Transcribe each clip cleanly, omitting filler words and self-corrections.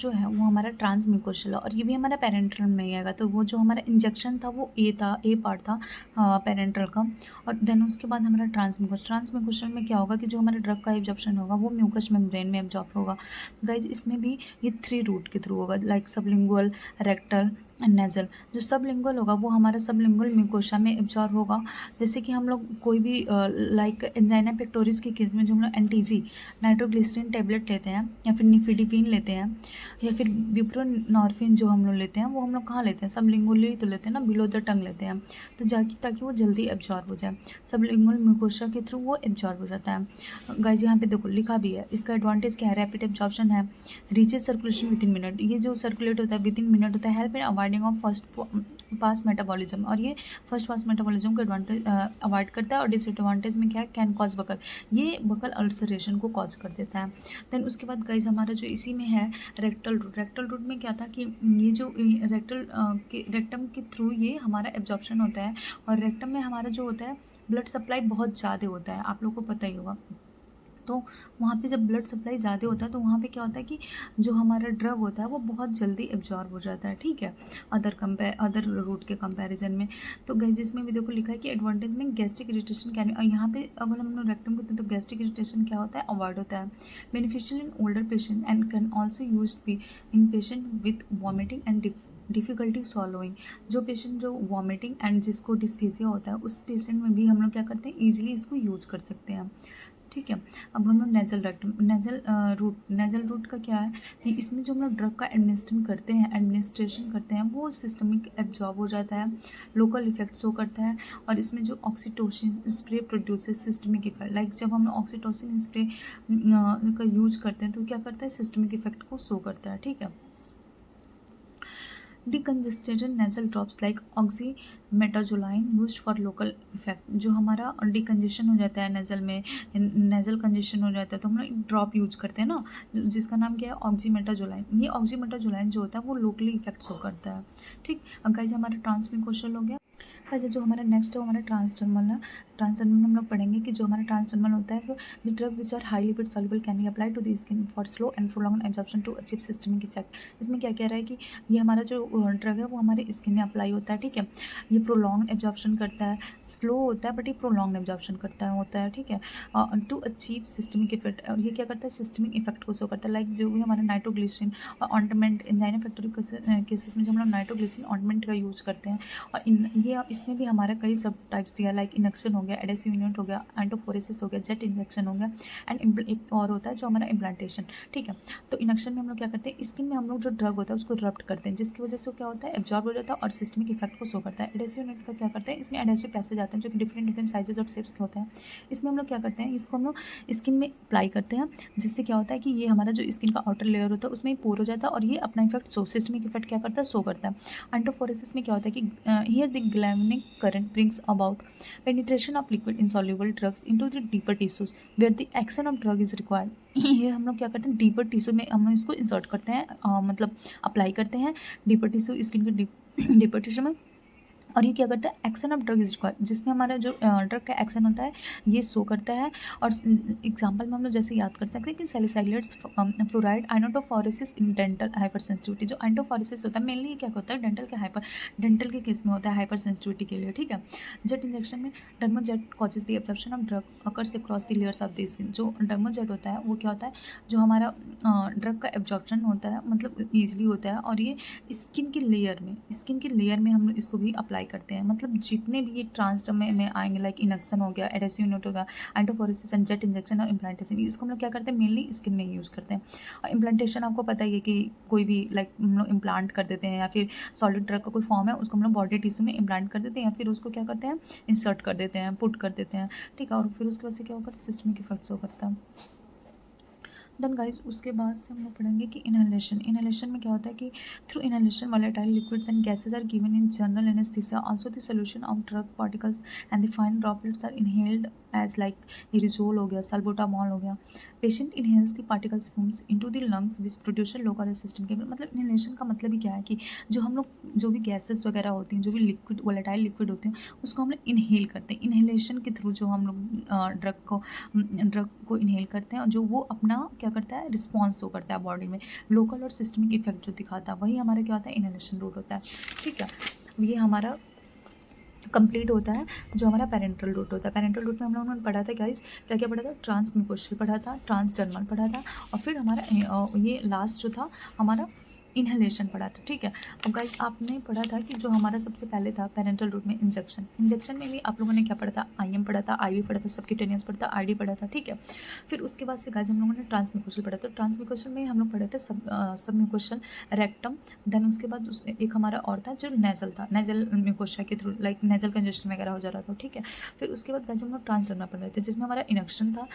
जो है वो हमारा ट्रांसम्यूकोशल है और ये भी हमारा पेरेंटल में ही आएगा। तो वो जो हमारा इंजेक्शन था वो ए पार्ट था पेरेंटल का। और देन उसके बाद हमारा ट्रांसम्यूकोशल में क्या होगा कि जो हमारा ड्रग का एब्जॉर्प्शन होगा वो म्यूकस मेम्ब्रेन में एब्जॉर्ब होगा। गाइज इसमें भी ये 3 रूट के थ्रू होगा, like sublingual, rectal and nasal. जो सबलिंगुअल होगा वो हमारा सबलिंगुअल म्यूकोशा में एब्जॉर्ब होगा। जैसे कि हम लोग कोई भी लाइक एंजाइना पेक्टोरिस के केस में जो हम लोग एंटीजी नाइट्रोग्लिसरीन टेबलेट लेते हैं या फिर निफिडिपिन लेते हैं या फिर ब्यूप्रोनॉर्फिन जो हम लोग लेते हैं वो हम लोग कहाँ लेते हैं, सबलिंगुअली तो लेते हैं ना, बिलो द टंग लेते हैं, तो जाकि ताकि वो जल्दी एब्जॉर्ब हो जाए। सबलिंगुअल म्यूकोशा के थ्रू वो एब्जॉर्ब हो जाता है। गाइज यहाँ पे देखो लिखा भी है, इसका एडवांटेज क्या है, रैपिड एब्जॉर्प्शन है, reaches circulation with in minute, ये जो सर्कुलेट होता है विद इन मिनट होता है, help in avoiding of first pass metabolism, और ये फर्स्ट पास मेटाबॉलिज्म को एडवांटेज अवॉइड करता है। और डिसएडवांटेज में क्या है, कैन कॉज बकल, ये बकल अल्सरेशन को कॉज कर देता है। देन उसके बाद गाइज हमारा जो इसी में है रेक्टल रूट में क्या था कि ये जो रेक्टम के थ्रू ये हमारा एब्जॉर्प्शन होता है। और रेक्टम में हमारा जो होता है ब्लड सप्लाई बहुत ज़्यादा होता है, आप लोगों को पता ही होगा। तो वहाँ पे जब ब्लड सप्लाई ज़्यादा होता है तो वहाँ पे क्या होता है कि जो हमारा ड्रग होता है वो बहुत जल्दी एब्जॉर्ब हो जाता है, ठीक है, अदर रूट के कंपैरिजन में। तो गाइस इसमें भी देखो लिखा है कि एडवांटेज में गैस्ट्रिक इरिटेशन क्या है, यहाँ पे अगर हम लोग रेक्टम करते हैं तो गैस्ट्रिक इरिटेशन क्या होता है, अवॉइड होता है। Beneficial in older patient and can also use be in patient with vomiting and difficulty सॉलोइंग। जो पेशेंट जो वॉमिटिंग एंड जिसको डिस्फेजिया होता है उस पेशेंट में भी हम लोग क्या करते हैं, ईजिली इसको यूज कर सकते हैं, ठीक है। अब हम लोग नेजल रूट का क्या है कि इसमें जो हम लोग ड्रग का एडमिनिस्ट्रेशन करते हैं वो सिस्टमिक एब्जॉर्ब हो जाता है, लोकल इफेक्ट शो करता है। और इसमें जो oxytocin spray produces systemic effect, like जब हम लोग ऑक्सीटोसिन स्प्रे का यूज करते हैं तो क्या करता है, सिस्टमिक इफेक्ट को शो करता है, ठीक है। Decongested nasal drops like oxymetazoline used for local effect, जो हमारा डिकंजेशन हो जाता है नेजल में, नेजल कंजेशन हो जाता है तो हम लोग ड्रॉप यूज करते हैं ना, जिसका नाम क्या है, ऑक्सीमेटाजोलाइन। ये ऑक्सीमेटाजोलाइन जो होता है वो लोकली इफेक्ट शो करता है, ठीक। गाइस हमारा ट्रांसम्यूकोशल हो गया। अच्छा जो हमारा नेक्स्ट है वो हमारा ट्रांसडर्मल है। ट्रांसडर्मल में हम लोग पढ़ेंगे कि जो हमारा ट्रांसडर्मल होता है वो the drug which are high lipid soluble can be apply to the skin for slow and prolong absorption to achieve systemic effect. इसमें क्या कह रहा है कि ये हमारा जो ड्रग है वो हमारे स्किन में अप्लाई होता है, ठीक है। ये प्रोलॉन्ग एब्जॉर्प्शन करता है, स्लो होता है बट ये प्रोलॉन्ग एब्जॉर्प्शन होता है, ठीक है, टू अचीव सिस्टमिक इफेक्ट। और ये क्या करता है, सिस्टमिक इफेक्ट को शो करता है, लाइक जो भी हमारा नाइट्रोग्लिसरीन और ऑइंटमेंट एंजाइना फैक्टरी केसेस में जो हम लोग नाइट्रोग्लिसरीन ऑइंटमेंट का यूज़ करते हैं। और इसमें भी हमारा कई सब टाइप्स दिया, लाइक इंडक्शन हो गया, एडेसिव यूनिट हो गया, एंटोफोरेसिस हो गया, जेट इंजेक्शन हो गया एंड एक और होता है जो हमारा इम्प्लांटेशन, ठीक है। तो इंडक्शन में हम लोग क्या करते हैं, स्किन में हम लोग जो ड्रग होता है उसको रब्ट करते हैं जिसकी वजह से क्या होता है, एब्जॉर्ब हो जाता है और सिस्टमिक इफेक्ट को शो करता है। एडेसिव यूनिट का क्या करते हैं, इसमें एडेसिव पैसेज आते हैं जो कि डिफरेंट साइजेज और शेप्स के होते हैं। इसमें हम लोग क्या करते हैं, इसको हम लोग स्किन में अप्लाई करते हैं जिससे क्या होता है कि ये हमारा जो स्किन का आउटर लेयर होता है उसमें पोर हो जाता है और ये अपना इफेक्ट सिस्टमिक इफेक्ट क्या करता है, शो करता है। एंटोफोरेसिस में क्या होता है कि here the galvanic current brings about penetration of liquid insoluble drugs into the deeper tissues where the action of drug is required। ये हम लोग क्या करते हैं, डीपर टिश्यू में हम लोग इसको इंसर्ट करते हैं, मतलब अप्लाई करते हैं डीपर टिश्यू, स्किन के डीपर टिश्यू में। और ये क्या करता है, action of drug is required, जिसमें हमारा जो ड्रग का एक्शन होता है ये शो करता है। और एग्जांपल में हम लोग जैसे याद कर सकते हैं कि salicylates fluoride iontophoresis in dental hypersensitivity. जो आइनोटोफोरेसिस होता है मेनली ये क्या होता है, डेंटल के केस में होता है हाइपर सेंसिटिविटी के लिए, ठीक है। जेट इंजेक्शन में Dermojet causes the absorption of drug occurs across the layers of the skin. जो डर्मोजेट होता है वो क्या होता है, जो हमारा ड्रग का एब्जॉर्प्शन होता है मतलब ईजिली होता है और ये स्किन के लेयर में हम लोग इसको भी अप्लाई करते हैं। मतलब जितने भी ये ट्रांसडर्म में आएंगे, लाइक इंडक्शन हो गया, एडेसिव यूनिट हो गया, एंटोफोरेसिस एंड जेट इंजेक्शन और इम्प्लांटेशन, इसको हम लोग क्या करते हैं, मेनली स्किन में यूज़ करते हैं। और इम्प्लांटेशन आपको पता ही है कि कोई भी लाइक हम लोग इम्प्लांट कर देते हैं या फिर सॉलिड ड्रग का कोई फॉर्म है उसको हम लोग बॉडी टिश्यू में इम्प्लांट कर देते हैं या फिर उसको क्या करते हैं, इंसर्ट कर देते हैं, पुट कर देते हैं, ठीक है। और फिर उसके बाद से क्या होगा, सिस्टमिक इफेक्ट्स हो करता है। देन गाइज उसके बाद से हम लोग पढ़ेंगे कि इनहेलेशन में क्या होता है कि through inhalation volatile liquids and gases are given in general anaesthesia, also the solution of drug particles and the fine droplets are inhaled as like aerosol हो गया, सल्बुटामॉल हो गया। Patient inhales the particles fumes into the lungs which produce local system के, मतलब inhalation का मतलब ही क्या है कि जो हम लोग जो भी गैसेस वगैरह होती हैं, जो भी लिक्विड वॉलेटाइल लिक्विड होते हैं उसको हम लोग इनहेल करते हैं। इनहेलेशन के थ्रू जो हम लोग ड्रग को इनहेल करते हैं और जो वो अपना क्या करता है, रिस्पॉन्स शो करता है बॉडी में, लोकल और सिस्टमिक इफेक्ट जो दिखाता है वही हमारा क्या होता है, इनहेलेशन रूट होता है। ठीक है, ये हमारा कंप्लीट होता है जो हमारा पेरेंटल रूट होता है। पेरेंटल रूट में हम लोगों ने पढ़ा था गाइस, क्या क्या पढ़ा था, ट्रांसम्यूकोशल पढ़ा था, ट्रांसडर्मल पढ़ा था, और फिर हमारा ये लास्ट जो था हमारा इनहेलेशन पढ़ा था। ठीक है, अब गाइस आपने पढ़ा था कि जो हमारा सबसे पहले था पेरेंटल रूट में इंजेक्शन, इंजेक्शन में भी आप लोगों ने क्या पढ़ा था, आईएम पढ़ा था, आईवी पढ़ा था, सबक्यूटेनियस पढ़ा था, आईडी पढ़ा था। ठीक है, फिर उसके बाद से गाइस हम लोगों ने ट्रांसम्यूकोशल पढ़ा था। ट्रांसम्यूकोशल में हम लोग पढ़े थे सबम्यूकोशल, रेक्टम, देन उसके बाद एक हमारा और था जो नेजल था, नेजल म्यूकोशा के थ्रू लाइक नेजल कंजेशन वगैरह हो जा रहा था। ठीक है, फिर उसके बाद गाइस हम लोग ट्रांसडर्मल पढ़ रहे थे जिसमें हमारा इनक्शन था,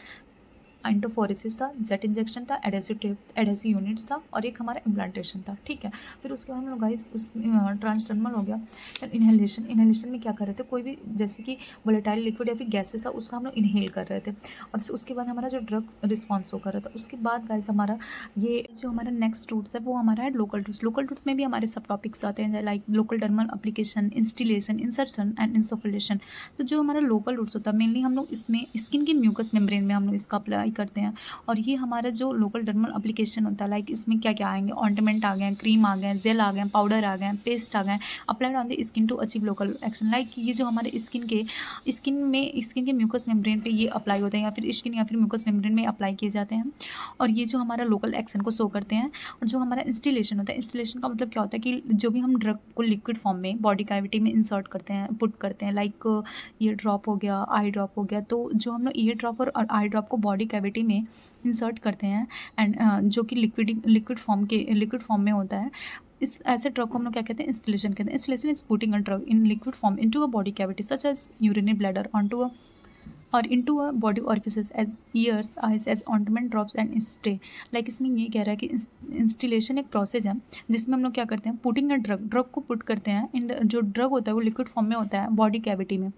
इंटोफोरेसिस था, जेट इंजेक्शन था, एडेसिव यूनिट्स था, और एक हमारा इम्प्लांटेशन था। ठीक है, फिर उसके बाद हम लोग गाइस उस ट्रांसडर्मल हो गया। फिर इनहेलेशन, इनहेलेशन में क्या कर रहे थे, कोई भी जैसे कि वोलेटाइल लिक्विड या फिर गैसेस था उसका हम लोग इनहेल कर रहे थे, और उसके बाद हमारा जो ड्रग रिस्पॉन्स हो कर रहा था। उसके बाद गाइस हमारा ये जो हमारा नेक्स्ट रूट्स है वो हमारा है लोकल रूट्स। लोकल रूट्स में भी हमारे सब टॉपिक्स आते हैं like local dermal application, instillation, insertion and insufflation. तो जो हमारा लोकल रूट्स होता है मेनली हम लोग इसमें स्किन की म्यूकस मेम्ब्रेन में हम लोग इसका अप्लाई करते हैं। और ये हमारा जो लोकल डर्मल एप्लीकेशन होता है लाइक इसमें क्या क्या आएंगे, ऑइंटमेंट आ गए, क्रीम आ गए, जेल आ गए, पाउडर आ गए, पेस्ट आ गए, applied on the skin to achieve local action. Like ये जो हमारे स्किन के म्यूकस मेम्ब्रेन पे ये अप्लाई होते हैं या फिर स्किन या फिर म्यूकस मेम्ब्रेन में अप्लाई किए जाते हैं, और ये जो हमारा लोकल एक्शन को शो करते हैं। और जो हमारा इंस्टिलेशन होता है, इंस्टिलेशन का मतलब क्या होता है कि जो भी हम ड्रग को लिक्विड फॉर्म में बॉडी कैविटी में इंसर्ट करते हैं, पुट करते हैं, लाइक ईयर ड्रॉप हो गया, आई ड्रॉप हो गया, तो जो हम लोग ईयर ड्रॉप और आई ड्रॉप को बॉडी कैविटी में इंसर्ट करते हैं एंड जो कि लिक्विड फॉर्म में होता है, इस ऐसे ड्रग को हम लोग क्या कहते हैं, इंस्टिलेशन कहते हैं। Instillation is putting a drug in liquid form into a body cavity such as urinary bladder onto a और into a body orifices as ears, eyes, as ointment drops and stay. Like इसमें ये कह रहा है कि instillation एक process है जिसमें हम लोग क्या करते हैं, पुटिंग अ ड्रग को पुट करते हैं इन द, जो ड्रग होता है वो लिक्विड फॉर्म में होता है बॉडी कैविटी में,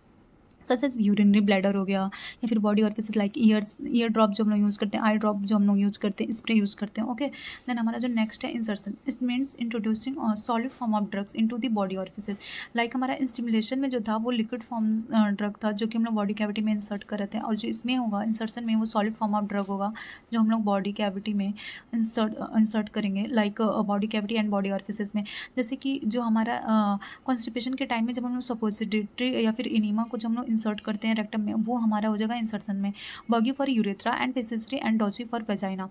सच एज यूरिनरी ब्लैडर हो गया या फिर body orifice like year drop जो हम लोग यूज़ करते हैं, आई ड्रॉप जो हम लोग यूज़ करते हैं, स्प्रे यूज़ करते हैं। ओके, देन हमारा जो नेक्स्ट है insertion, it means introducing solid form of drugs into the body orifices. Like हमारा स्टिमुलेशन में जो था वो लिक्विड फॉर्म ड्रग था जो कि हम लोग बॉडी कैविटी में इंसर्ट कर रहे थे, और जो इसमें होगा इंसर्शन में वो सॉलिड फॉर्म ऑफ ड्रग होगा जो हम लोग बॉडी कैविटी में इंसर्ट करेंगे, like body cavity and body orifices में। जैसे कि जो हमारा कॉन्स्टिपेशन के टाइम में जब हम लोग सपोजिटरी या फिर इनीमा को जब हम लोग इंसर्ट करते हैं रेक्टम में, वो हमारा हो जाएगा इंसर्शन में, बर्गी for urethra and pessary and douche for vagina.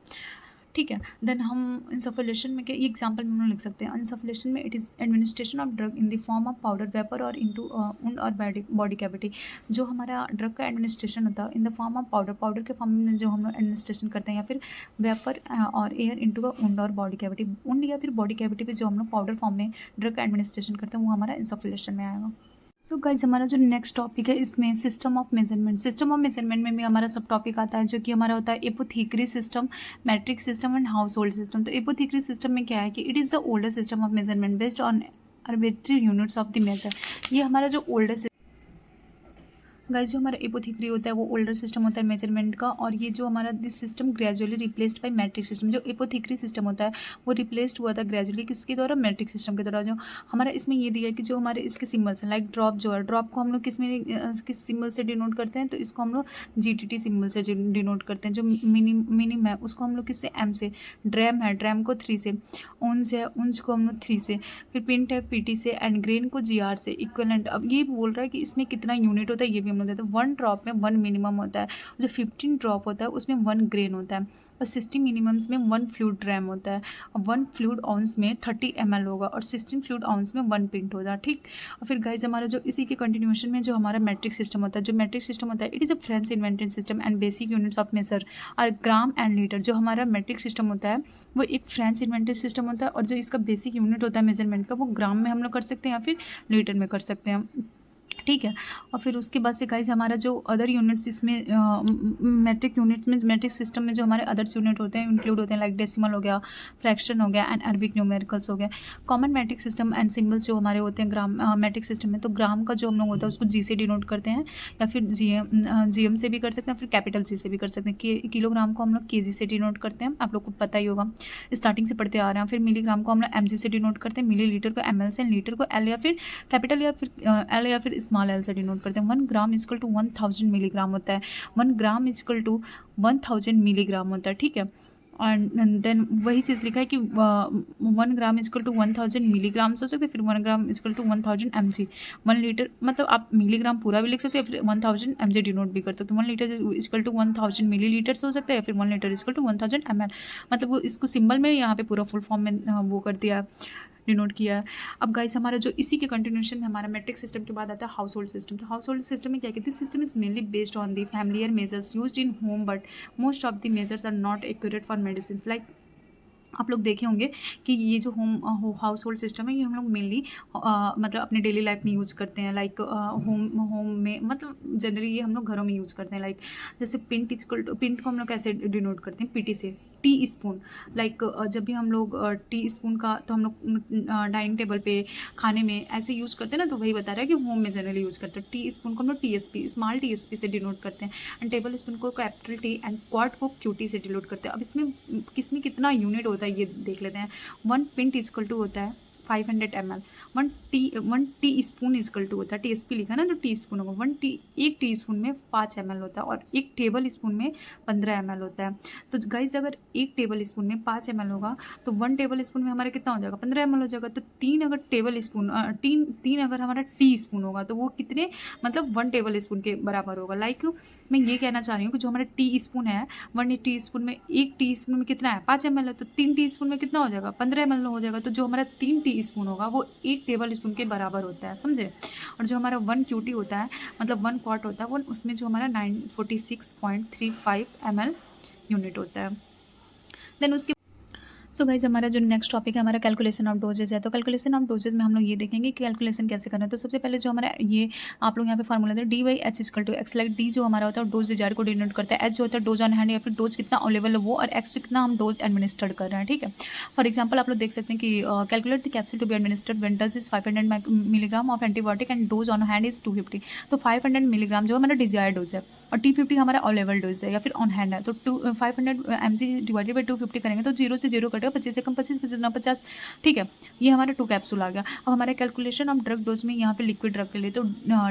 ठीक है, देन हम इंसफलेशन में ये एग्जांपल में हम लोग लिख सकते हैं। इंसफलेशन में it is administration of drug in the form of powder vapour और इनटू उंड और बॉडी कैविटी। जो हमारा ड्रग का एडमिनिस्ट्रेशन होता है in the form of powder के फॉर्म में जो हम लोग एडमिनिस्ट्रेशन करते हैं, या फिर वेपर और एयर इनटू उंड और बॉडी कैविटी। उंड या फिर बॉडी कैविटी पे जो हम लोग पाउडर फॉर्म में ड्रग का एडमिनिस्ट्रेशन करते हैं वो हमारा इंसफलेशन में आएगा। सो गाइज हमारा जो नेक्स्ट टॉपिक है इसमें system of measurement. System of measurement में भी हमारा सब टॉपिक आता है जो कि हमारा होता है apothecary system, metric system and household system. तो एपोथेकेरी सिस्टम में क्या है कि it is the older system of measurement based on arbitrary units of the measure. ये हमारा जो ओल्डर गाइस जो हमारा एपोथेकेरी होता है वो ओल्डर सिस्टम होता है मेजरमेंट का, और ये जो हमारा this system gradually replaced by matric system. जो एपोथेकेरी सिस्टम होता है वो रिप्लेस्ड हुआ था ग्रेजुअली किसके द्वारा, मैट्रिक सिस्टम के द्वारा। जो हमारा इसमें ये दिया है कि जो हमारे इसके सिम्बल्स हैं लाइक ड्रॉप, जो है ड्रॉप को हम लोग किस सिम्बल से डिनोट करते हैं, तो इसको हम लोग GTT सिम्बल से डिनोट करते हैं। जो मिनिम है उसको हम लोग किससे, M से। ड्रैम है, ड्रैम को 3 से। ऊंज है, ऊंज को हम लोग 3 से। फिर पिंट है PT से, एंड ग्रेन को GR से। इक्वलेंट, अब ये बोल रहा है कि इसमें कितना यूनिट होता है ये भी हम लोग देते हैं। 1 ड्रॉप में 1 मिनिमम होता है, जो 15 ड्रॉप होता है उसमें 1 ग्रेन होता है, और 60 मिनिमम्स में 1 फ्लूइड ड्रैम होता है, और 1 फ्लूइड आउंस में 30 ml होगा, और 16 फ्लूइड आउंस में 1 पिंट होता है। ठीक, और फिर गाइज हमारा जो इसी के कंटिन्यूएशन में जो हमारा मैट्रिक सिस्टम होता है, जो मैट्रिक सिस्टम होता है it is a French invented system and basic units of measure और ग्राम एंड लीटर। जो हमारा मैट्रिक सिस्टम होता है वो एक फ्रेंच इन्वेंटेड सिस्टम होता है, और जो इसका बेसिक यूनिट होता है मेजरमेंट का वो ग्राम में हम लोग कर सकते हैं या फिर लीटर में कर सकते हैं। ठीक है, और फिर उसके बाद से गाइज हमारा जो अदर यूनिट्स इसमें मैट्रिक यूनिट्स में, मैट्रिक सिस्टम में जो हमारे अदर्स यूनिट होते हैं इंक्लूड होते हैं, लाइक डेसिमल हो गया, फ्रैक्शन हो गया एंड अरबिक न्यूमेरिकल्स हो गया। Common matric system and symbols जो हमारे होते हैं ग्राम मैट्रिक सिस्टम में, तो ग्राम का जो हम लोग होता है उसको G से डिनोट करते हैं, या फिर GM से भी कर सकते हैं, फिर कैपिटल C से भी कर सकते हैं। किलोग्राम को हम लोग KG से डिनोट करते हैं, आप लोग को पता ही होगा, स्टार्टिंग से पढ़ते आ रहे हैं। फिर मिलीग्राम को हम लोग MG से डिनोट करते हैं, मिलीलीटर को ML से, लीटर को L या फिर कैपिटल या फिर L या फिर स्मॉल L से डिनोट करते हैं। 1 ग्राम इक्वल टू 1000 मिलीग्राम होता है, 1 ग्राम इक्वल टू 1000 मिलीग्राम होता है। ठीक है, एंड देन वही चीज़ लिखा है कि 1 ग्राम इक्वल टू 1000 मिलीग्राम्स हो सकते हैं, फिर 1 gram equal to 1000 mg। 1 litre मतलब आप मिलीग्राम पूरा भी लिख सकते हैं, फिर 1000 mg डिनोट भी कर सकते हो। 1 लीटर इक्वल टू 1000 मिलीलीटर्स हो सकता है, फिर 1 लीटर इक्वल टू 1000 ml। मतलब वो इसको सिंबल में यहाँ पे पूरा फुल फॉर्म में वो कर दिया, डिनोट किया है। अब गाइस हमारा जो इसी के कंटिन्यूशन में हमारा मैट्रिक सिस्टम के बाद आता है हाउस होल्ड सिस्टम। तो हाउस होल्ड सिस्टम में क्या कहते हैं, system is mainly based on the familiar measures used in home, but most of the measures are not accurate for medicine. Like आप लोग देखे होंगे कि ये जो हाउस होल्ड सिस्टम है, ये हम लोग मेनली मतलब अपने डेली लाइफ में यूज़ करते हैं। लाइक होम होम में मतलब जनरली ये हम लोग घरों में यूज़ करते हैं। लाइक जैसे पिंट इक्वल टू, पिंट को हम लोग कैसे डिनोट करते हैं, पीटी से। टी स्पून, लाइक जब भी हम लोग टी स्पून का तो हम लोग डाइनिंग टेबल पे खाने में ऐसे यूज़ करते हैं ना, तो वही बता रहा है कि होम में जनरली यूज़ करते हैं। टी स्पून को हम लोग टीएसपी, स्मॉल टीएसपी से डिनोट करते हैं। एंड टेबल स्पून को कैपिटल टी एंड क्वार्ट को क्यूटी से डिनोट करते हैं। अब इसमें किसमें कितना यूनिट होता है ये देख लेते हैं। 1 पिंट इक्वल टू होता है 500 ml। 1 teaspoon equal to होता है, टीएसपी लिखा ना तो टी स्पून होगा। एक टी स्पून में 5 ml होता है, और एक टेबल स्पून में 15 ml होता है। तो गाइज अगर एक टेबल स्पून में 5 ml होगा तो 1 टेबल स्पून में हमारा कितना हो जाएगा, 15 ml हो जाएगा। तो 3 अगर टेबल स्पून तीन अगर हमारा टी स्पून होगा तो वो कितने मतलब 1 टेबल स्पून के बराबर होगा। लाइक मैं ये कहना चाह रही हूँ कि जो हमारा टी स्पून है, 1 टी स्पून में, एक टी स्पून में कितना है 5 ml है, तो 3 टी स्पून में कितना हो जाएगा 15 ml हो जाएगा। तो जो हमारा 3 टी स्पून होगा वो 1 टेबल स्पून के बराबर होता है, समझे। और जो हमारा 1 क्यूटी होता है मतलब 1 क्वार्ट होता है, वो उसमें जो हमारा 946.35 ml यूनिट होता है। देन उसके सो गाइज हमारा जो नेक्स्ट टॉपिक है हमारा कैलकुलेशन ऑफ डोजेज है। तो कैलकुलेशन ऑफ डोजेज में हम लोग ये देखेंगे कि कैलकुलेशन कैसे करना है। तो सबसे पहले जो हमारा ये आप लोग यहाँ पे फॉर्मूला दें, D by H equal to X. Like D जो हमारा होता है डोज डिजायर को डिनोट करता है, एच जो होता है डोज ऑन हैंड या फिर डोज कितना अवेलेबल है वो, और एक्स कितना हम डोज एडमिनिस्टर्ड कर रहे हैं, ठीक है। फॉर एग्जाम्पल आप लोग देख सकते हैं कि calculate the capsule to be administered when dose is 500 milligram of antibiotic and dose on hand is 250। तो 500 मिलीग्राम जो हमारा डिजायर डोज है, और T50 हमारा अवेलेबल डोज है या फिर ऑन हैंड है। तो 500 mg डिवाइडेड बाई 250 करेंगे तो 0 से 0 कटेगा, 25 से कम 25, 25 से 50, ठीक है। ये हमारा 2 कैप्सूल आ गया। अब हमारे कैलकुलेशन ऑफ ड्रग डोज में यहाँ पे लिक्विड ड्रग के लिए तो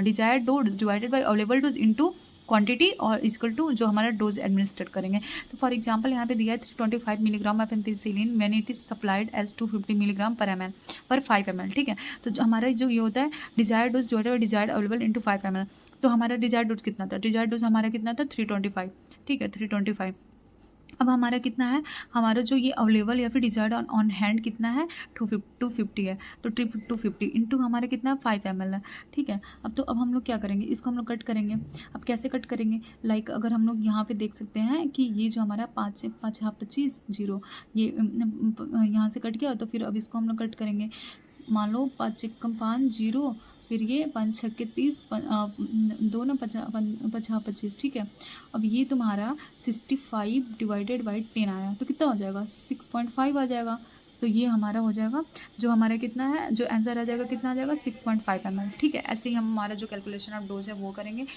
desired dose divided by available dose into quantity और इक्वल टू जो हमारा डोज एडमिनिस्ट्रेट करेंगे। तो फॉर एग्जांपल यहाँ पे दिया है 325 milligram of ampicillin when it is supplied as 250 milligram per ml पर 5 ml, ठीक है। तो हमारा जो ये होता है डिजायर्ड डोज जो है डिजायर्ड अवेलेबल इंटू 5 ml। तो हमारा डिजायर्ड डोज कितना था, डिजायर्ड डोज हमारा कितना था 325, ठीक है 325। अब हमारा कितना है, हमारा जो ये अवेलेबल या फिर डिजायर्ड ऑन हैंड कितना है 250 है। तो 250 इंटू हमारा कितना 5 ml है, ठीक है। अब हम लोग क्या करेंगे, इसको हम लोग कट करेंगे। अब कैसे कट करेंगे, लाइक अगर हम लोग यहाँ पे देख सकते हैं कि ये जो हमारा 25 0 ये यहाँ से कट गया, तो फिर अब इसको हम लोग कट करेंगे। मान लो 5 एकम 5 0, फिर ये 5 छक्के 30, 2 ना 50 25, ठीक है। अब ये तुम्हारा 65 डिवाइडेड बाई 10 आया तो कितना हो जाएगा 6.5 आ जाएगा। तो ये हमारा हो जाएगा, जो हमारा कितना है, जो आंसर आ जाएगा कितना आ जाएगा 6.5 ml, ठीक है। ऐसे ही हम हमारा जो कैलकुलेशन ऑफ डोज है वो करेंगे।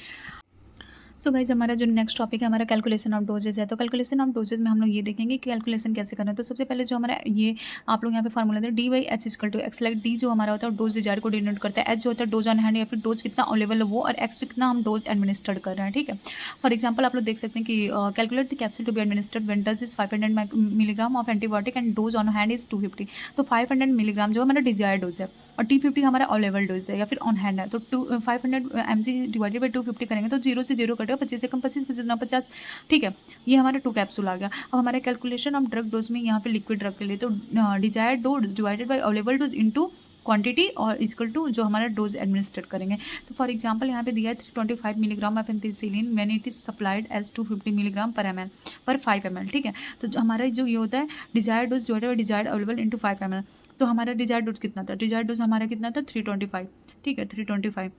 सो गाइज हमारा जो नेक्स्ट टॉपिक है हमारा कैलकुलेशन ऑफ डोजेज है। तो कैलकुलेशन ऑफ डोजेज में हम लोग ये देखेंगे कि कैलकुलेशन कैसे करना है। तो सबसे पहले जो हमारा ये आप लोग यहाँ पे फॉर्मूला दें, D by H equal to X. Like D जो हमारा होता है डोज डिजायर को डिनोट करता है, एच जो होता है डोज ऑन हैंड या फिर डोज कितना अवेलेबल है वो, और एक्स कितना हम डोज एडमिनिस्टर्ड कर रहे हैं, ठीक है। फॉर एग्जाम्पल आप लोग देख सकते हैं कि calculate the capsule to be administered when dose is 500 milligram of antibiotic and dose on hand is 250। तो 500 मिलीग्राम जो हमारा डिजायर डोज है, और T50 हमारा अवेलेबल डोज है या फिर ऑन हैंड है। तो 500 mg डिवाइडेड बाई 250 करेंगे तो 0 से 0 कटेगा, 25 से कम 25, 25 से 50, ठीक है। ये हमारा 2 कैप्सूल आ गया। अब हमारे कैलकुलेशन ऑफ ड्रग डोज में यहाँ पे लिक्विड ड्रग के लिए तो desired dose divided by available dose into quantity और इक्वल टू जो हमारा डोज एडमिनिस्ट्रेट करेंगे। तो फॉर एग्जांपल यहाँ पे दिया है 325 milligram of ampicillin when it is supplied as 250 milligram per ml पर 5 ml, ठीक है। तो हमारा जो ये होता है डिजायर्ड डोज जो है डिजायर्ड अवेलेबल इंटू 5 ml। तो हमारा डिजायर्ड डोज कितना था, डिजायर्ड डोज हमारा कितना था 325, ठीक है 325।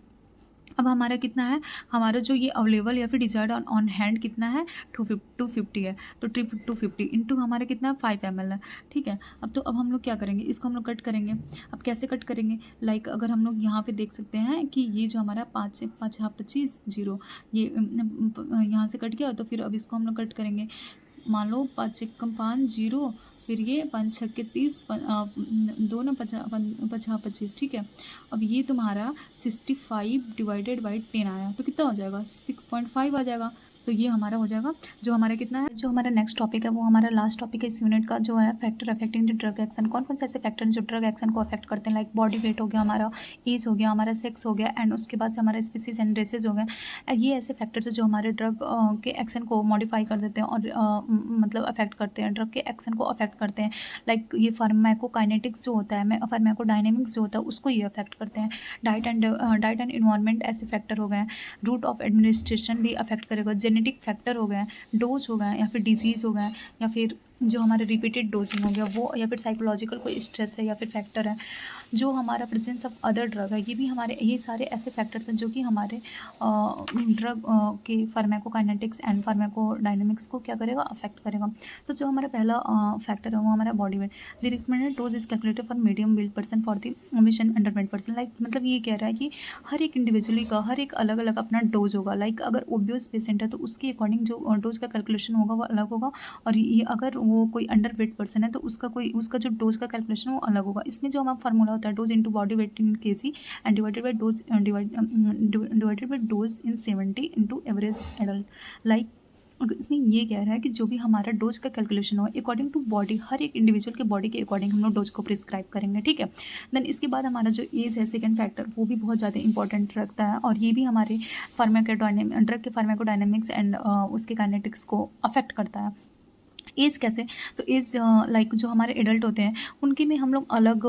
अब हमारा कितना है, हमारा जो ये अवेलेबल या फिर डिजायर्ड ऑन हैंड कितना है 250 है। तो 250 इंटू हमारा कितना है 5 ml है, ठीक है। अब हम लोग क्या करेंगे, इसको हम लोग कट करेंगे। अब कैसे कट करेंगे, लाइक अगर हम लोग यहाँ पे देख सकते हैं कि ये जो हमारा 5 से 5 25 0 ये यहाँ से कट गया, तो फिर अब इसको हम लोग कट करेंगे। मान लो 5 एकम 5 0, फिर ये 5 छक्के 30, 2 ना 50 25, ठीक है। अब ये तुम्हारा 65 डिवाइडेड बाई 10 आया तो कितना हो जाएगा 6.5 आ जाएगा। तो ये हमारा हो जाएगा। जो हमारा कितना है, जो हमारा नेक्स्ट टॉपिक है वो हमारा लास्ट टॉपिक है इस यूनिट का, जो है factor affecting the drug action. कौन कौन से ऐसे फैक्टर हैं जो ड्रग एक्शन को अफेक्ट करते हैं, लाइक बॉडी वेट हो गया हमारा, एज हो गया हमारा, सेक्स हो गया, एंड उसके बाद से हमारा स्पीसीज एंड रेसेस हो गए। ये ऐसे फैक्टर्स हैं जो हमारे ड्रग के एक्शन को मॉडिफाई कर देते हैं और मतलब अफेक्ट करते हैं, ड्रग के एक्शन को अफेक्ट करते हैं। लाइक ये फार्माकोकाइनेटिक्स जो होता है, फार्माकोडायनेमिक्स जो होता है उसको ये अफेक्ट करते हैं। डाइट एंड इन्वायरमेंट ऐसे फैक्टर हो गए। रूट ऑफ एडमिनिस्ट्रेशन भी अफेक्ट करेगा। जेनेटिक फैक्टर हो गए, डोज हो गए, या फिर डिजीज़ हो गए, या फिर जो हमारे रिपीटेड डोजिंग हो गया वो, या फिर साइकोलॉजिकल कोई स्ट्रेस है, या फिर फैक्टर है जो हमारा प्रेजेंस ऑफ अदर ड्रग है। ये भी हमारे, ये सारे ऐसे फैक्टर्स हैं जो कि हमारे ड्रग के फार्माकोकाइनेटिक्स एंड फार्माकोडायनेमिक्स को क्या करेगा, अफेक्ट करेगा। तो जो हमारा पहला फैक्टर है वो हमारा body weight. The recommended dose is calculated for medium build person for the mission under 20%। Like मतलब ये कह रहा है कि हर एक इंडिविजुअली का हर एक अलग अलग अपना डोज होगा। लाइक अगर ओबियस पेशेंट है तो उसके अकॉर्डिंग जो डोज का कैलकुलेशन होगा वो अलग होगा, और ये अगर वो कोई अंडर वेट पर्सन है तो उसका जो डोज का कैलकुलेशन वो अलग होगा। इसमें जो हमारा फार्मूला होता है, dose into body weight in KG and divided by dose in 70 into average adult. Like इसमें ये कह रहा है कि जो भी हमारा डोज का कैलकुलेशन हो अकॉर्डिंग टू बॉडी, हर एक इंडिविजुअल के बॉडी के अकॉर्डिंग हम लोग डोज को प्रिस्क्राइब करेंगे, ठीक है। देन इसके बाद हमारा जो एज है, सेकंड फैक्टर, वो भी बहुत ज़्यादा इंपॉर्टेंट रखता है, और ये भी हमारे ड्रग के फार्माकोडायनेमिक्स एंड उसके काइनेटिक्स को अफेक्ट करता है। एज कैसे, तो एज लाइक जो हमारे एडल्ट होते हैं उनके में हम लोग अलग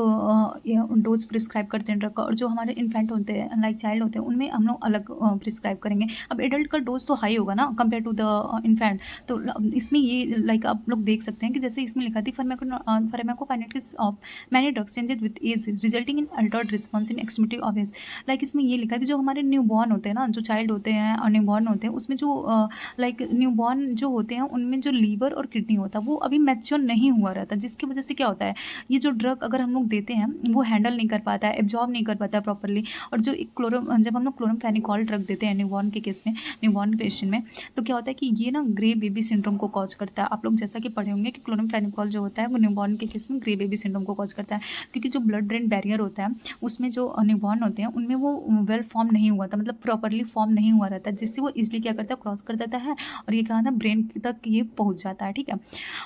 डोज प्रिस्क्राइब करते हैं ड्रग का, और जो हमारे इन्फेंट होते हैं लाइक चाइल्ड होते हैं उनमें हम लोग अलग प्रिस्क्राइब करेंगे। अब एडल्ट का डोज तो हाई होगा ना कंपेयर टू द इन्फेंट। तो इसमें ये लाइक आप लोग देख सकते हैं कि जैसे इसमें लिखा थी pharmacokinetics of many drugs changes with age resulting in altered response in extremity of age. Like इसमें ये लिखा है कि जो हमारे न्यू बॉर्न होते हैं ना, जो चाइल्ड होते हैं और न्यू बॉर्न होते हैं, उसमें जो लाइक न्यू बॉर्न जो होते हैं उनमें जो लीवर और किडनी होता है वो अभी मैच्योर नहीं हुआ रहता, जिसकी वजह से क्या होता है, ये जो ड्रग अगर हम लोग देते हैं वो हैंडल नहीं कर पाता है, एब्जॉर्ब नहीं कर पाता है प्रॉपरली। और जो एक जब हम लोग क्लोरमफेनिकॉल ड्रग देते हैं न्यूबॉर्न के केस में, न्यूबॉर्न पेशेंट में, तो क्या होता है कि ये ना ग्रे बेबी सिंड्रोम को कॉज करता है। आप लोग जैसा कि पढ़े होंगे कि क्लोरमफेनिकॉल जो होता है वो न्यूबॉर्न के केस में ग्रे बेबी सिंड्रोम को कॉज करता है, क्योंकि जो ब्लड ब्रेन बैरियर होता है उसमें जो न्यूबॉर्न होते हैं उनमें वो वेल फॉर्म नहीं हुआ था, मतलब प्रॉपरली फॉर्म नहीं हुआ रहता, जिससे वो इजिली क्या करता है, क्रॉस कर जाता है और ये क्या होता है, ब्रेन तक ये पहुँच जाता है, ठीक है।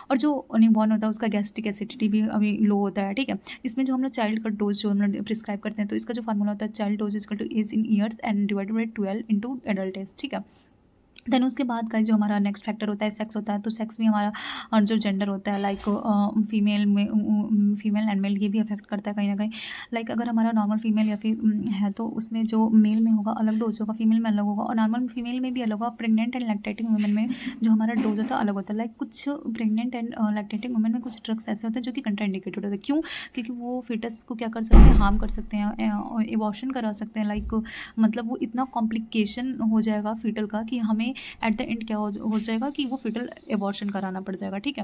और जो न्यूबॉर्न होता है उसका गैस्ट्रिक एसिडिटी भी अभी लो होता है, ठीक है। इसमें जो हम लोग चाइल्ड का डोज जो हम लोग प्रिस्क्राइब करते हैं, तो इसका जो फार्मूला होता है, child dose equal to age in years and divided by 12 into adult age, ठीक है। देन उसके बाद का जो हमारा नेक्स्ट फैक्टर होता है सेक्स होता है। तो सेक्स भी हमारा और जो जेंडर होता है लाइक फीमेल एंड मेल, ये भी अफेक्ट करता है कहीं ना कहीं। लाइक अगर हमारा नॉर्मल फीमेल या फिर है तो उसमें जो मेल में होगा अलग डोज होगा, फीमेल में अलग होगा, और नॉर्मल फीमेल में भी अलग होगा। प्रेग्नेंट एंड लैक्टेटिंग वुमेन में जो हमारा डोज होता है अलग होता है। लाइक कुछ प्रेग्नेंट एंड लैक्टेटिंग वुमेन में कुछ ड्रग्स ऐसे होते हैं जो कि कंट्राइंडिकेटेड होते हैं। क्यों? क्योंकि वो फिटस को क्या कर सकते हैं, हार्म कर सकते हैं, एबॉर्शन करा सकते हैं। लाइक मतलब वो इतना कॉम्प्लिकेशन हो जाएगा फीटल का कि हमें एट द एंड क्या हो जाएगा कि वो फिटल एबॉर्शन कराना पड़ जाएगा, ठीक है।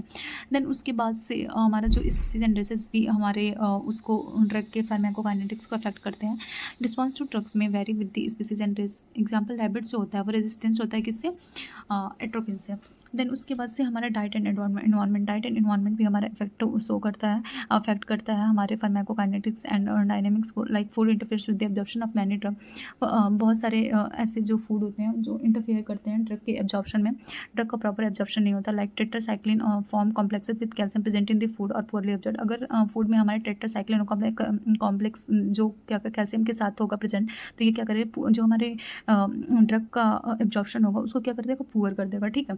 देन उसके बाद से हमारा जो स्पीसीज एंड रेसेस भी हमारे उसको ड्रग के फार्माकोकाइनेटिक्स को अफेक्ट करते हैं। रिस्पॉन्स टू ड्रग्स में vary with the species and race. Example rabbits जो होता है वो रेजिस्टेंस होता है किससे, एट्रोपिन से। देन उसके बाद से हमारा डाइट एंड एनवायरनमेंट भी हमारा इफेक्ट शो करता है, अफेक्ट करता है हमारे फार्माकोकाइनेटिक्स एंड डायनेमिक्स को। Like food interferes with the absorption of many drug. बहुत सारे ऐसे जो फूड होते हैं जो इंटरफेयर करते हैं ड्रग के एब्जॉर्प्शन में। ड्रग का प्रॉपर एब्जॉर्प्शन नहीं होता। Like tetracycline form complexes with calcium present in the food और पुअरली एब्जॉर्ब। अगर फूड में हमारे टेट्रासाइक्लिन कॉम्प्लेक्स जो क्या कैल्शियम के साथ होगा प्रेजेंट, तो ये क्या करेगा, जो हमारे ड्रग का एब्जॉर्प्शन होगा उसको क्या कर देगा, पुअर कर देगा, ठीक है।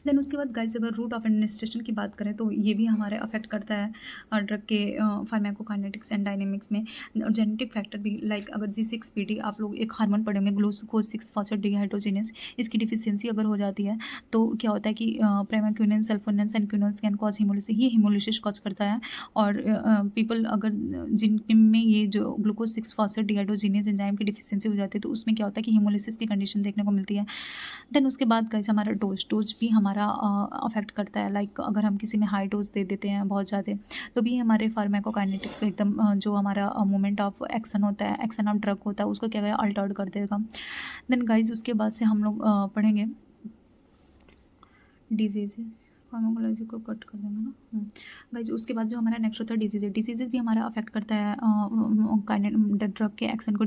देन उसके बाद गाइस अगर रूट ऑफ एडमिनिस्ट्रेशन की बात करें तो ये भी हमारे अफेक्ट करता है ड्रग के फार्माकोकाइनेटिक्स एंड डायनेमिक्स में। और जेनेटिक फैक्टर भी, लाइक अगर G6PD आप लोग एक हार्मोन पढ़ेंगे ग्लूकोज 6 फॉस्फेट डिहाइड्रोजिनेस, इसकी डिफिशियंसी अगर हो जाती है तो क्या होता है कि प्रेमाक्यूनिन सल्फोनिन्स एंड क्यूनिन्स कैन कॉज हिमोलिसिस, ये हिमोलिसिस कॉज करता है। और पीपल अगर जिनमें ये जो ग्लूकोज 6 फॉस्फेट डिहाइड्रोजिनेस एंजाइम की डिफिशियंसी हो जाती है तो उसमें क्या होता है कि हिमोलिसिस की कंडीशन देखने को मिलती है। देन उसके बाद गाइस हमारा डोज भी हमारा अफेक्ट करता है। लाइक अगर हम किसी में हाई डोज दे देते हैं बहुत ज़्यादा, तो भी हमारे फार्माकोकाइनेटिक्स को एकदम जो हमारा मोमेंट ऑफ एक्शन होता है, एक्शन ऑफ ड्रग होता है, उसको क्या करेगा, अल्टर्ड कर देगा। देन गाइज उसके बाद से हम लोग पढ़ेंगे डिजीजेस। फार्माकोलॉजी को कट कर देंगे ना। हुँ। गाइज़ उसके बाद जो हमारा नेक्स्ट होता है डिसीज़ेज़। डिसीज़ेज़ भी हमारा अफ़ेक्ट करता है काइनेट ड्रग के एक्शन को।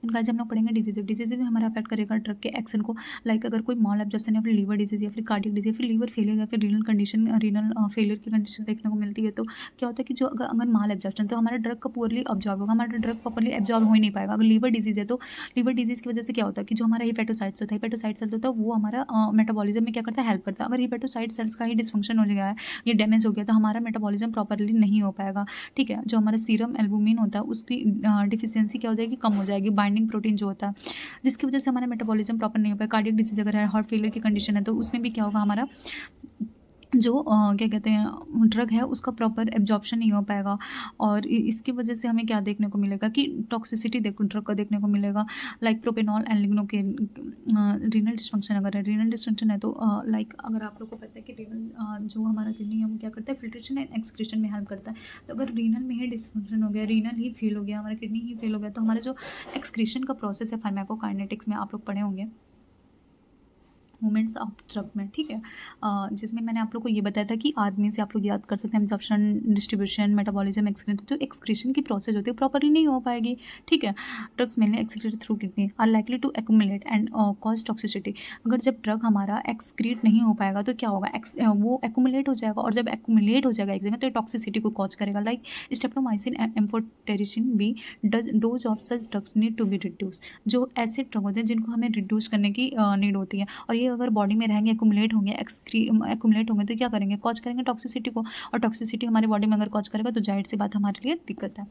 गाइज़ हम लोग पढ़ेंगे डिसीज़ेज़। डिसीज़ेज़ भी हमारा अफ़ेक्ट करेगा ड्रग के एक्शन को। लाइक अगर कोई माल एब्ज़ॉर्प्शन या फिर लीवर डिसीज़ या फिर कार्डियक डिज़ीज़ या फिर लीवर फेलियर या फिर रीनल कंडीशन रीनल फेलियर की कंडीशन देखने को मिलती है, तो क्या होता है कि जो अगर अगर माल एब्ज़ॉर्प्शन तो हमारा ड्रग का पुअरली अब्ज़ॉर्ब होगा, हमारा ड्रग प्रॉपर्ली एब्ज़ॉर्ब हो ही नहीं पाएगा। अगर लीवर डिसीज़ है तो लीवर डिसीज़ की वजह से क्या होता है कि जो हमारा हिपैटोसाइट्स होता है, हिपैटोसाइट सेल होता है वो हमारा मेटाबॉलिज़्म में क्या करता है, हेल्प करता है। अगर हिपैटोसाइट सेल्स का ही डिसफंक्शन हो गया है, ये डैमेज हो गया तो हमारा मेटाबॉलिज्म प्रॉपर्ली नहीं हो पाएगा, ठीक है। जो हमारा सीरम एल्बुमिन होता है उसकी डिफिशियंसी क्या हो जाएगी, कम हो जाएगी, बाइंडिंग प्रोटीन जो होता है, जिसकी वजह से हमारा मेटाबॉलिज्म प्रॉपर नहीं हो पाएगा। कार्डियक डिजीज अगर है, हार्ट फेलियर की कंडीशन है, तो उसमें भी क्या होगा, हमारा जो क्या कहते हैं ड्रग है उसका प्रॉपर एब्जॉर्प्शन नहीं हो पाएगा। और इसकी वजह से हमें क्या देखने को मिलेगा कि टॉक्सिसिटी देखो ड्रग का देखने को मिलेगा। Like propanol and lignocaine. Renal dysfunction अगर है, रीनल डिसफंक्शन है तो लाइक अगर आप लोग को पता है कि रीनल जो हमारा किडनी है वो क्या करता है, फिल्ट्रेशन एंड एक्सक्रीशन में हेल्प करता है। तो अगर रीनल में ही डिसफंक्शन हो गया, रीनल ही फेल हो गया, हमारा किडनी ही फेल हो गया, तो हमारा जो एक्सक्रीशन का प्रोसेस है फार्माकोकाइनेटिक्स में आप लोग पढ़े होंगे मूवमेंट्स ऑफ ड्रग में, ठीक है। जिसमें मैंने आप लोग को ये बताया था कि आदमी से आप लोग याद कर सकते हैं एब्जॉर्प्शन, डिस्ट्रीब्यूशन, मेटाबॉलिज्म, एक्सक्रीशन। जो एक्सक्रीशन की प्रोसेस होती है प्रॉपर्ली नहीं हो पाएगी, ठीक है। Drugs mainly excreted through kidney are likely to accumulate and cause toxicity. अगर जब ड्रग हमारा एक्सक्रीट नहीं हो पाएगा तो क्या होगा, वो एक्यूमुलेट हो जाएगा, और जब एक्यूमुलेट हो जाएगा एक जगह तो टॉक्सिसिटी को कॉज करेगा। Like streptomycin and amphotericin B dose of such drugs need to be reduce. जो ऐसे ड्रग होते हैं जिनको हमें रिड्यूस करने की नीड होती है, और ये अगर बॉडी में रहेंगे, एक्यूमुलेट होंगे, एक्यूमुलेट होंगे तो क्या करेंगे, कॉज करेंगे टॉक्सिसिटी को। और टॉक्सिसिटी हमारे बॉडी में अगर कॉज करेगा तो जाहिर सी बात हमारे लिए दिक्कत है।